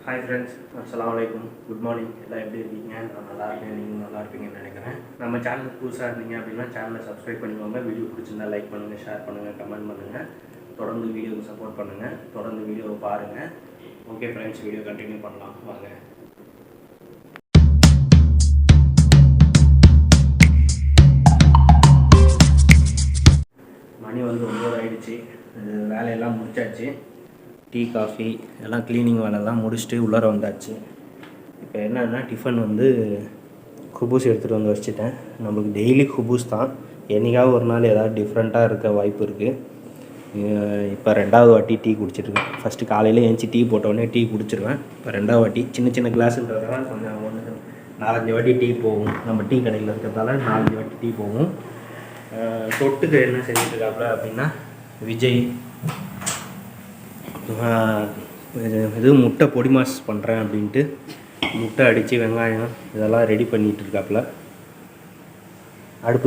Hi friends, அஸ்ஸலாமு அலைக்கும். Good morning. எல்லாம் எப்படி இருக்கீங்க? நான் நல்லா இருக்கேன், நீங்கள் நல்லா இருப்பீங்கன்னு நினைக்கிறேன். நம்ம சேனலுக்கு புதுசாக இருந்தீங்க அப்படின்னா சேனலை சப்ஸ்கிரைப் பண்ணிக்கோங்க. வீடியோ பிடிச்சிருந்தா லைக் பண்ணுங்கள், ஷேர் பண்ணுங்கள், கமெண்ட் பண்ணுங்கள். தொடர்ந்து வீடியோவுக்கு சப்போர்ட் பண்ணுங்கள். தொடர்ந்து வீடியோவை பாருங்கள். ஓகே ஃப்ரெண்ட்ஸ், வீடியோ கண்டினியூ பண்ணலாம் வாங்க. மணி வந்து 9 ஆகிடுச்சு. வேலையெல்லாம் முடிச்சாச்சு. டீ காஃபி எல்லாம் க்ளீனிங் வேலையெல்லாம் முடிச்சுட்டு உள்ளார வந்தாச்சு. இப்போ என்னென்னா டிஃபன் வந்து குபூஸ் எடுத்துகிட்டு வந்து வச்சுட்டேன். நம்மளுக்கு டெய்லி குபூஸ் தான். என்றைக்காவது ஒரு நாள் ஏதாவது டிஃப்ரெண்ட்டாக இருக்க வாய்ப்பு இருக்குது. இப்போ 2வது வாட்டி டீ குடிச்சிட்ருக்கேன். ஃபஸ்ட்டு காலையில் ஏஞ்சி டீ போட்டோடனே டீ குடிச்சிருவேன். இப்போ 2வது வாட்டி சின்ன சின்ன கிளாஸுன்றதால கொஞ்சம் 4-5 வாட்டி டீ போகும். நம்ம டீ கடையில் இருக்கிறதால 4-5 வாட்டி டீ போகும். தொட்டுக்கு என்ன செஞ்சுட்ருக்காப்புல அப்படின்னா விஜய் இது முட்டை பொடி மாஸ் பண்ணுறேன் அப்படின்ட்டு முட்டை அடித்து வெங்காயம் இதெல்லாம் ரெடி பண்ணிகிட்டு இருக்காப்புல.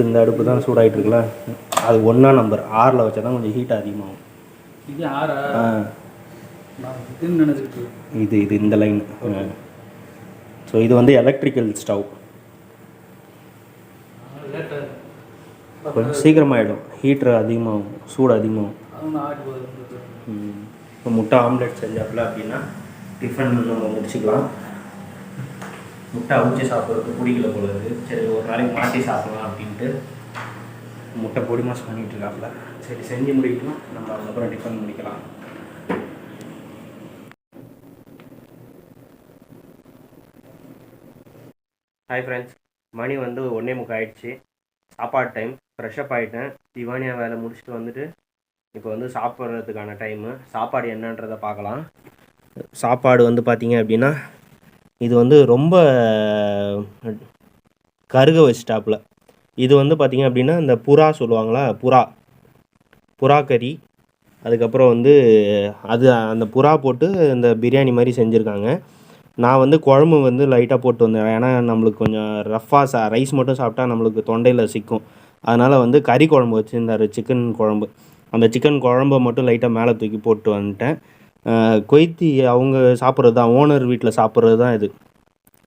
இந்த அடுப்பு தான் சூடாகிட்டுருக்குல்ல, அது 1ஆம் நம்பர் 6ல் வச்சா தான் கொஞ்சம் ஹீட் அதிகமாகும். இது இந்த லைன். ஸோ இது வந்து எலக்ட்ரிக்கல் ஸ்டவ். கொஞ்சம் சீக்கிரமாகிடும், ஹீட்ரு அதிகமாகும், சூடு அதிகமாகும். இப்போ முட்டை ஆம்லெட் செஞ்சாப்புல அப்படின்னா டிஃபன் நம்ம முடிச்சுக்கலாம். முட்டை அவிச்சு சாப்பிட்றதுக்கு பிடிக்கல போல இருக்குது. சரி, ஒரு நாளைக்கு மாற்றி சாப்பிட்லாம் அப்படின்ட்டு முட்டை பொடி மாஸ் பண்ணிகிட்டு இருக்காப்புல. சரி, செஞ்சு முடிக்கணும், நம்ம அதுக்கப்புறம் டிஃபன் முடிக்கலாம். ஹாய் ஃப்ரெண்ட்ஸ், மணி வந்து 1:45 ஆகிடுச்சு. சாப்பாடு டைம். ஃப்ரெஷ்அப் ஆகிட்டேன். திவானியா வேலை முடிச்சுட்டு வந்துட்டு இப்போ வந்து சாப்பிட்றதுக்கான டைமு. சாப்பாடு என்னன்றதை பார்க்கலாம். சாப்பாடு வந்து பார்த்திங்க அப்படின்னா இது வந்து ரொம்ப கருக வச்சிட்டாப்புல. இது வந்து பார்த்திங்க அப்படின்னா இந்த புறா சொல்லுவாங்களா, புறா கறி. அதுக்கப்புறம் வந்து அந்த புறா போட்டு இந்த பிரியாணி மாதிரி செஞ்சுருக்காங்க. நான் வந்து குழம்பு வந்து லைட்டாக போட்டு வந்தேன். ஏன்னா நம்மளுக்கு கொஞ்சம் ரஃப்பாக ரைஸ் மட்டும் சாப்பிட்டா நம்மளுக்கு தொண்டையில் சிக்கும். அதனால் வந்து கறி குழம்பு வச்சுருந்தார், சிக்கன் குழம்பு. அந்த சிக்கன் குழம்பை மட்டும் லைட்டாக மேலே தூக்கி போட்டு வந்துட்டேன். கொய்த்தி அவங்க சாப்பிட்றது தான், ஓனர் வீட்டில் சாப்பிட்றது தான் இது.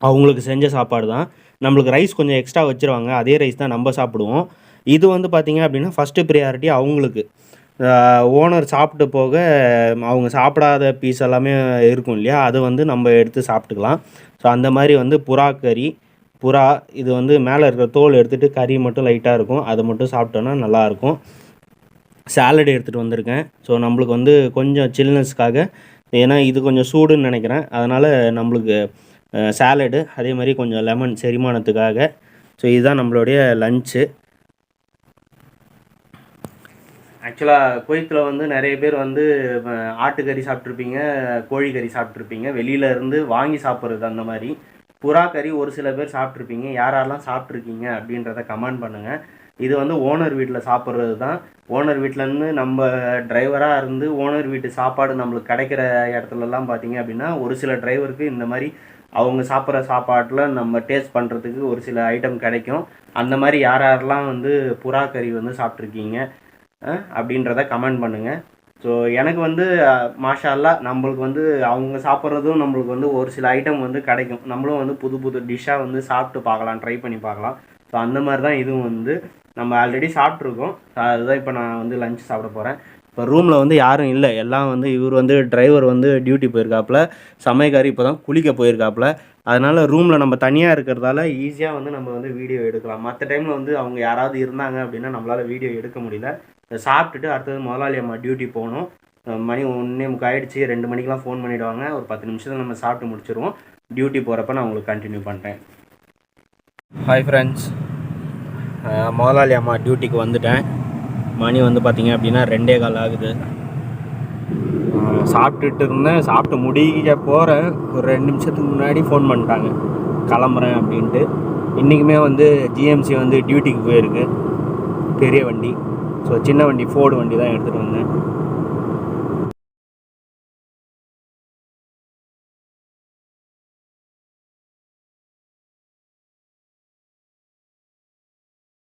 அவங்களுக்கு செஞ்ச சாப்பாடு தான். நம்மளுக்கு ரைஸ் கொஞ்சம் எக்ஸ்ட்ரா வச்சுருவாங்க, அதே ரைஸ் தான் நம்ம சாப்பிடுவோம். இது வந்து பார்த்திங்க அப்படின்னா ஃபஸ்ட்டு ப்ரியாரிட்டி அவங்களுக்கு. ஓனர் சாப்பிட்டு போக அவங்க சாப்பிடாத பீஸ் எல்லாமே இருக்கும் இல்லையா, அது வந்து நம்ம எடுத்து சாப்பிட்டுக்கலாம். ஸோ அந்த மாதிரி வந்து புறா இது வந்து மேலே இருக்கிற தோல் எடுத்துகிட்டு கறி மட்டும் லைட்டாக இருக்கும், அதை மட்டும் சாப்பிட்டோன்னா நல்லாயிருக்கும். சாலட் எடுத்துகிட்டு வந்திருக்கேன். ஸோ நம்மளுக்கு வந்து கொஞ்சம் சில்னஸ்க்காக, ஏன்னா இது கொஞ்சம் சூடுன்னு நினைக்கிறேன், அதனால் நம்மளுக்கு சாலடு, அதே மாதிரி கொஞ்சம் லெமன் செரிமானத்துக்காக. ஸோ இதுதான் நம்மளுடைய லன்ச்சு. ஆக்சுவலாக குவைத்தில் வந்து நிறைய பேர் வந்து ஆட்டுக்கறி சாப்பிட்ருப்பீங்க, கோழிக்கறி சாப்பிட்ருப்பீங்க, வெளியிலேருந்து வாங்கி சாப்பிட்றது. அந்த மாதிரி புறா கறி ஒரு சில பேர் சாப்பிட்ருப்பீங்க. யாரெல்லாம் சாப்பிட்ருக்கீங்க அப்படின்றத கமெண்ட் பண்ணுங்கள். இது வந்து ஓனர் வீட்டில் சாப்பிட்றது தான். ஓனர் வீட்டிலேருந்து நம்ம டிரைவராக இருந்து ஓனர் வீட்டு சாப்பாடு நம்மளுக்கு கிடைக்கிற இடத்துலலாம் பார்த்திங்க அப்படின்னா ஒரு சில டிரைவருக்கு இந்த மாதிரி அவங்க சாப்பிட்ற சாப்பாட்டில் நம்ம டேஸ்ட் பண்ணுறதுக்கு ஒரு சில ஐட்டம் கிடைக்கும். அந்த மாதிரி யாரெல்லாம் வந்து புறா கறி வந்து சாப்பிட்ருக்கீங்க அப்படின்றத கமெண்ட் பண்ணுங்கள். ஸோ எனக்கு வந்து மாஷா அல்லாஹ் நம்மளுக்கு வந்து அவங்க சாப்பிட்றதும் நம்மளுக்கு வந்து ஒரு சில ஐட்டம் வந்து கிடைக்கும். நம்மளும் வந்து புது புது டிஷ்ஷாக வந்து சாப்பிட்டு பார்க்கலாம், ட்ரை பண்ணி பார்க்கலாம். ஸோ அந்த மாதிரி தான் இதுவும் வந்து நம்ம ஆல்ரெடி சாப்பிட்ருக்கோம். அதுதான் இப்போ நான் வந்து லஞ்ச் சாப்பிட போகிறேன். இப்போ ரூமில் வந்து யாரும் இல்லை, எல்லாம் வந்து இவர் வந்து டிரைவர் வந்து டியூட்டி போயிருக்காப்புல, சமையல்காரி இப்போ தான் குளிக்க போயிருக்காப்புல. அதனால் ரூமில் நம்ம தனியாக இருக்கிறதால ஈஸியாக வந்து நம்ம வந்து வீடியோ எடுக்கலாம். மற்ற டைமில் வந்து அவங்க யாராவது இருந்தாங்க அப்படின்னா நம்மளால் வீடியோ எடுக்க முடியல. சாப்பிட்டுட்டு அடுத்தது முதலாளி அம்மா டியூட்டி போகணும். மணி 1:45 ஆகிடுச்சு. 2 மணிக்கெலாம் ஃபோன் பண்ணிவிடுவாங்க. ஒரு 10 நிமிஷத்தில் நம்ம சாப்பிட்டு முடிச்சிடுவோம். டியூட்டி போகிறப்ப நான் உங்களுக்கு கண்டினியூ பண்ணுறேன். ஹாய் ஃப்ரெண்ட்ஸ், முதலாளி அம்மா டியூட்டிக்கு வந்துட்டேன். மணி வந்து பார்த்திங்க அப்படின்னா 2:15 ஆகுது. சாப்பிட்டுட்டு இருந்தேன். சாப்பிட்டு முடிக்க போகிறேன். ஒரு 2 நிமிஷத்துக்கு முன்னாடி ஃபோன் பண்ணிட்டாங்க, கிளம்புறேன் அப்படின்ட்டு. இன்றைக்குமே வந்து ஜிஎம்சி வந்து டியூட்டிக்கு போயிருக்கு, பெரிய வண்டி. ஸோ சின்ன வண்டி ஃபோர்டு வண்டி தான் எடுத்துகிட்டு வந்தேன்.